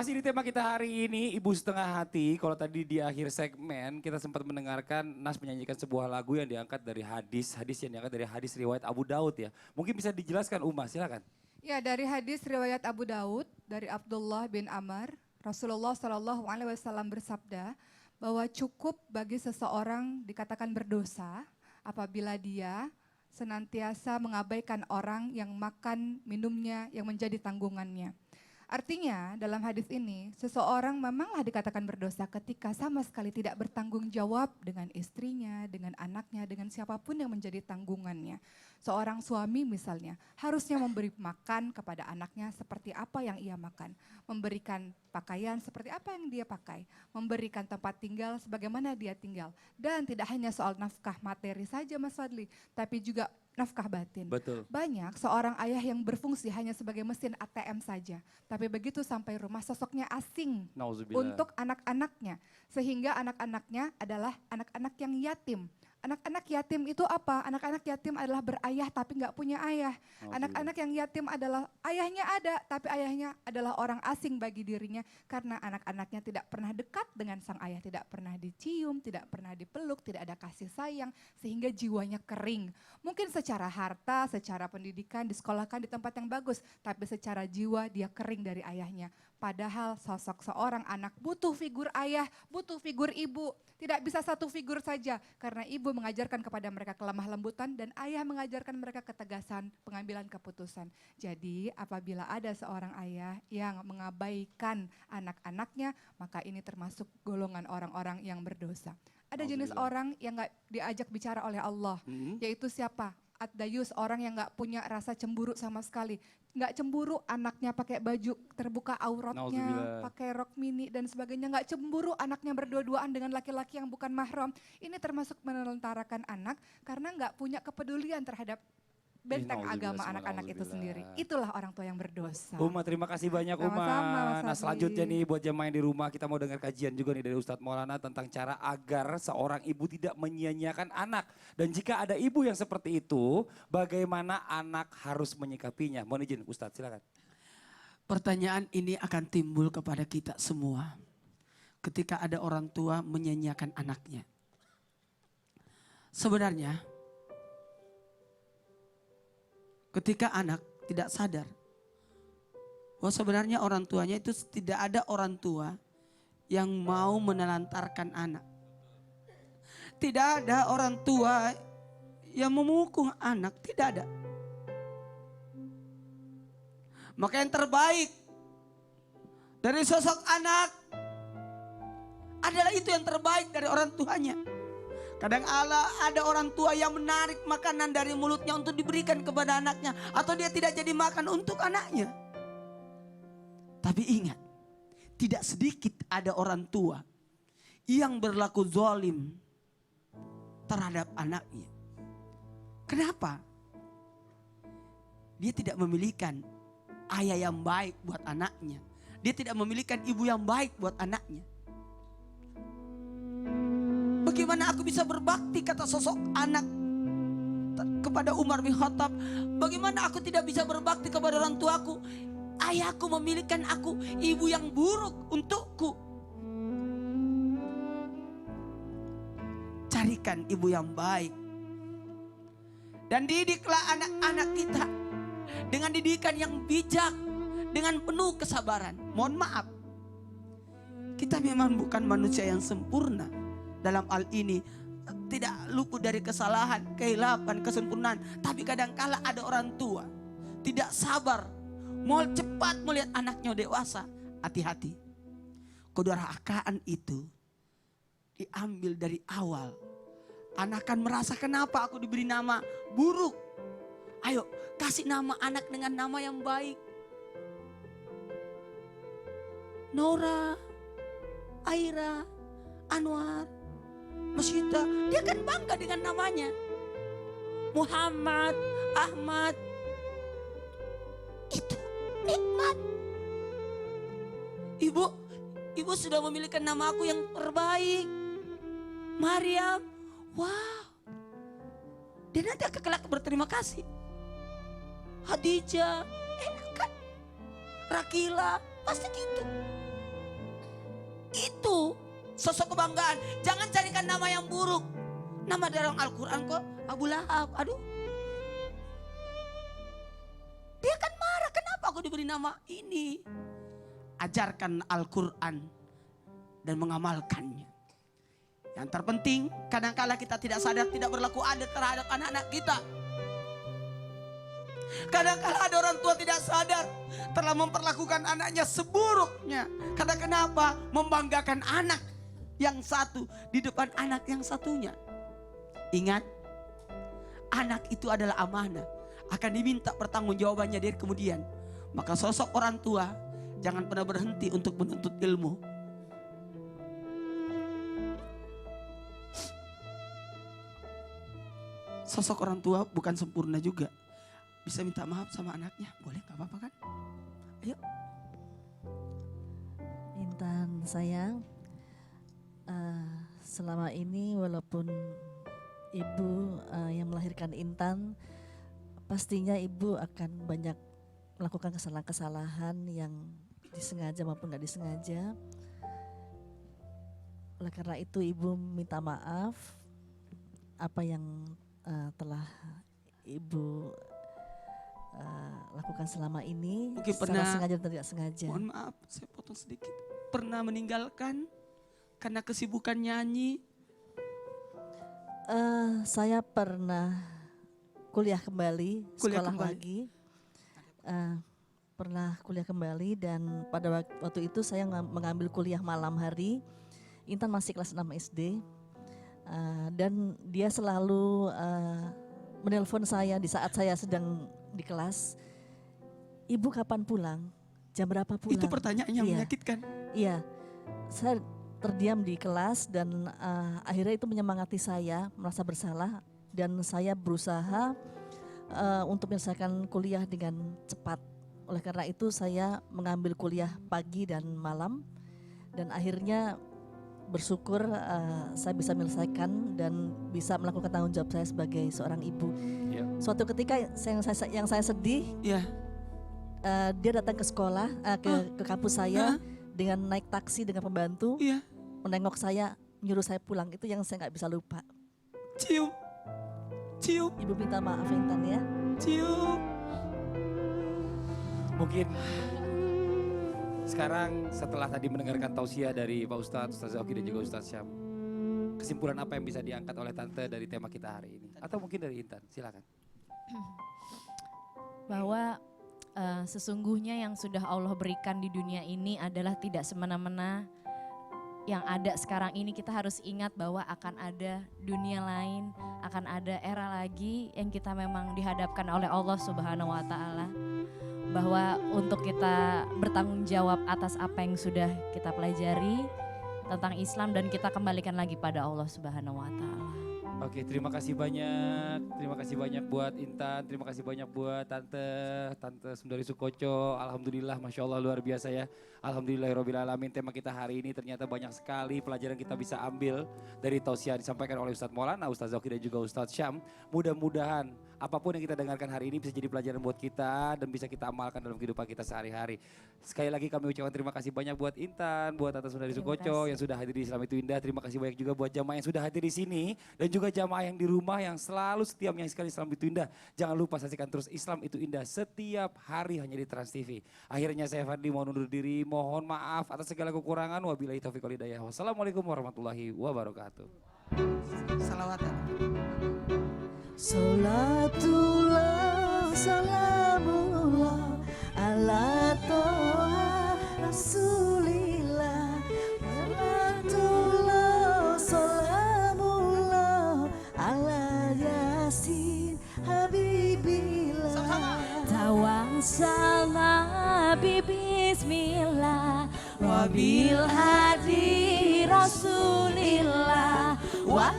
Masih di tema kita hari ini, Ibu Setengah Hati. Kalau tadi di akhir segmen kita sempat mendengarkan Nas menyanyikan sebuah lagu yang diangkat dari hadis yang diangkat dari hadis riwayat Abu Daud ya. Mungkin bisa dijelaskan Uma, silakan. Ya, dari hadis riwayat Abu Daud dari Abdullah bin Amr, Rasulullah Shallallahu Alaihi Wasallam bersabda bahwa cukup bagi seseorang dikatakan berdosa apabila dia senantiasa mengabaikan orang yang makan minumnya yang menjadi tanggungannya. Artinya dalam hadis ini seseorang memanglah dikatakan berdosa ketika sama sekali tidak bertanggung jawab dengan istrinya, dengan anaknya, dengan siapapun yang menjadi tanggungannya. Seorang suami misalnya harusnya memberi makan kepada anaknya seperti apa yang ia makan. Memberikan pakaian seperti apa yang dia pakai. Memberikan tempat tinggal sebagaimana dia tinggal. Dan tidak hanya soal nafkah materi saja Mas Fadli, tapi juga nafkah batin. Betul. Banyak seorang ayah yang berfungsi hanya sebagai mesin ATM saja. Tapi begitu sampai rumah sosoknya asing untuk anak-anaknya. Sehingga anak-anaknya adalah anak-anak yang yatim. Anak-anak yatim itu apa? Anak-anak yatim adalah berayah tapi nggak punya ayah. Anak-anak yang yatim adalah ayahnya ada tapi ayahnya adalah orang asing bagi dirinya. Karena anak-anaknya tidak pernah dekat dengan sang ayah. Tidak pernah dicium, tidak pernah dipeluk, tidak ada kasih sayang. Sehingga jiwanya kering. Mungkin secara harta, secara pendidikan, disekolahkan di tempat yang bagus. Tapi secara jiwa dia kering dari ayahnya. Padahal sosok seorang anak butuh figur ayah, butuh figur ibu. Tidak bisa satu figur saja karena ibu mengajarkan kepada mereka kelemah lembutan dan ayah mengajarkan mereka ketegasan pengambilan keputusan. Jadi apabila ada seorang ayah yang mengabaikan anak-anaknya maka ini termasuk golongan orang-orang yang berdosa. Ada jenis orang yang gak diajak bicara oleh Allah, yaitu siapa? Ad-dayus, orang yang gak punya rasa cemburu sama sekali. Gak cemburu anaknya pakai baju terbuka auratnya, pakai rok mini dan sebagainya. Gak cemburu anaknya berdua-duaan dengan laki-laki yang bukan mahram. Ini termasuk menelentarakan anak karena gak punya kepedulian terhadap benteng agama anak-anak itu sendiri. Itulah orang tua yang berdosa. Uma, terima kasih banyak Uma. Nah selanjutnya nih buat jemaah yang di rumah kita mau dengar kajian juga nih dari Ustadz Maulana tentang cara agar seorang ibu tidak menyia-nyiakan anak. Dan jika ada ibu yang seperti itu, bagaimana anak harus menyikapinya? Mohon izin Ustadz, silakan. Pertanyaan ini akan timbul kepada kita semua. Ketika ada orang tua menyia-nyiakan anaknya. Sebenarnya ketika anak tidak sadar bahwa sebenarnya orang tuanya itu tidak ada orang tua yang mau menelantarkan anak. Tidak ada orang tua yang memukul anak, tidak ada. Maka yang terbaik dari sosok anak adalah itu yang terbaik dari orang tuanya. Kadang ada orang tua yang menarik makanan dari mulutnya untuk diberikan kepada anaknya. Atau dia tidak jadi makan untuk anaknya. Tapi ingat, tidak sedikit ada orang tua yang berlaku zalim terhadap anaknya. Kenapa? Dia tidak memilikan ayah yang baik buat anaknya. Dia tidak memilikan ibu yang baik buat anaknya. Bagaimana aku bisa berbakti kata sosok anak kepada Umar bin Khattab. Bagaimana aku tidak bisa berbakti kepada orang tuaku. Ayahku memilihkan aku ibu yang buruk untukku. Carikan ibu yang baik. Dan didiklah anak-anak kita dengan didikan yang bijak. Dengan penuh kesabaran. Mohon maaf. Kita memang bukan manusia yang sempurna. Dalam hal ini tidak luput dari kesalahan, kehilapan, kesempurnaan. Tapi kadangkala ada orang tua tidak sabar, mau cepat melihat anaknya dewasa. Hati-hati. Kedurhakaan itu diambil dari awal. Anak akan merasa kenapa aku diberi nama buruk. Ayo kasih nama anak dengan nama yang baik. Nora, Aira, Anwar, Masyita, dia kan bangga dengan namanya. Muhammad, Ahmad. Itu nikmat. Ibu sudah memiliki nama aku yang terbaik. Maryam, wow. Dan nanti aku kelak berterima kasih. Khadijah, enak kan? Rakila, pasti gitu. Itu sosok kebanggaan. Jangan carikan nama yang buruk. Nama dalam Al-Quran kok Abu Lahab. Aduh. Dia kan marah, kenapa aku diberi nama ini? Ajarkan Al-Quran dan mengamalkannya. Yang terpenting, kadang-kala kita tidak sadar, tidak berlaku adil terhadap anak-anak kita. Kadang-kala ada orang tua tidak sadar, telah memperlakukan anaknya seburuknya. Karena kenapa? Membanggakan anak yang satu di depan anak yang satunya. Ingat, anak itu adalah amanah, akan diminta pertanggungjawabannya dari kemudian. Maka sosok orang tua jangan pernah berhenti untuk menuntut ilmu. Sosok orang tua bukan sempurna juga. Bisa minta maaf sama anaknya, boleh gak apa-apa kan? Ayo. Intan sayang, selama ini walaupun ibu yang melahirkan Intan, pastinya ibu akan banyak melakukan kesalahan-kesalahan yang disengaja maupun gak disengaja. Oleh karena itu ibu minta maaf apa yang telah ibu lakukan selama ini. Mungkin secara pernah, sengaja dan tidak sengaja. mohon maaf saya potong sedikit. Pernah meninggalkan karena kesibukan nyanyi? Saya pernah kuliah kembali, Kuliah sekolah kembali. lagi. Pernah kuliah kembali dan pada waktu itu saya mengambil kuliah malam hari. Intan masih kelas 6 SD. Dan dia selalu menelpon saya di saat saya sedang di kelas. Ibu kapan pulang? Jam berapa pulang? Itu pertanyaan yang Iya. menyakitkan. Iya, saya terdiam di kelas dan akhirnya itu menyemangati saya, merasa bersalah dan saya berusaha untuk menyelesaikan kuliah dengan cepat. Oleh karena itu saya mengambil kuliah pagi dan malam dan akhirnya bersyukur saya bisa menyelesaikan dan bisa melakukan tanggung jawab saya sebagai seorang ibu. Ya. Suatu ketika yang saya sedih, Ya. dia datang ke sekolah, ke kampus saya dengan naik taksi dengan pembantu, Iya. menengok saya, nyuruh saya pulang. Itu yang saya nggak bisa lupa. Cium. Cium. Ibu minta maaf Intan ya. Cium. Mungkin sekarang setelah tadi mendengarkan tausiah dari Pak Ustadz, Ustaz Zaki dan juga Ustadz Syam, kesimpulan apa yang bisa diangkat oleh Tante dari tema kita hari ini? Atau mungkin dari Intan, silakan. Bahwa sesungguhnya yang sudah Allah berikan di dunia ini adalah tidak semena-mena. Yang ada sekarang ini kita harus ingat bahwa akan ada dunia lain, akan ada era lagi yang kita memang dihadapkan oleh Allah Subhanahu wa taala. Bahwa untuk kita bertanggung jawab atas apa yang sudah kita pelajari tentang Islam dan kita kembalikan lagi pada Allah Subhanahu wa taala. Oke, terima kasih banyak. Terima kasih banyak buat Intan, terima kasih banyak buat Tante Sundari Sukoco. Alhamdulillah, Masya Allah luar biasa ya. Alhamdulillahirrabbilalamin. Tema kita hari ini ternyata banyak sekali pelajaran kita bisa ambil dari tausiah disampaikan oleh Ustadz Maulana, Ustadz Zaki dan juga Ustadz Syam. Mudah-mudahan apapun yang kita dengarkan hari ini bisa jadi pelajaran buat kita dan bisa kita amalkan dalam kehidupan kita sehari-hari. Sekali lagi kami ucapkan terima kasih banyak buat Intan, buat Tante Sundari Terima Sukoco kasih. yang sudah hadir di Islam Itu Indah. Terima kasih banyak juga buat jamaah yang sudah hadir di sini dan juga jamaah yang di rumah yang selalu setia menyaksikan Islam Itu Indah. Jangan lupa saksikan terus Islam Itu Indah setiap hari hanya di Trans TV. Akhirnya saya Fadli mau undur diri, mohon maaf atas segala kekurangan. Wabillahi taufiq wal hidayah. Wassalamualaikum warahmatullahi wabarakatuh. Salawatan. Salatullah salamullah ala toha rasulillah. Salatullah salamullah ala yasin habibillah. Tawassalna bismillah wabil hadi rasulillah wa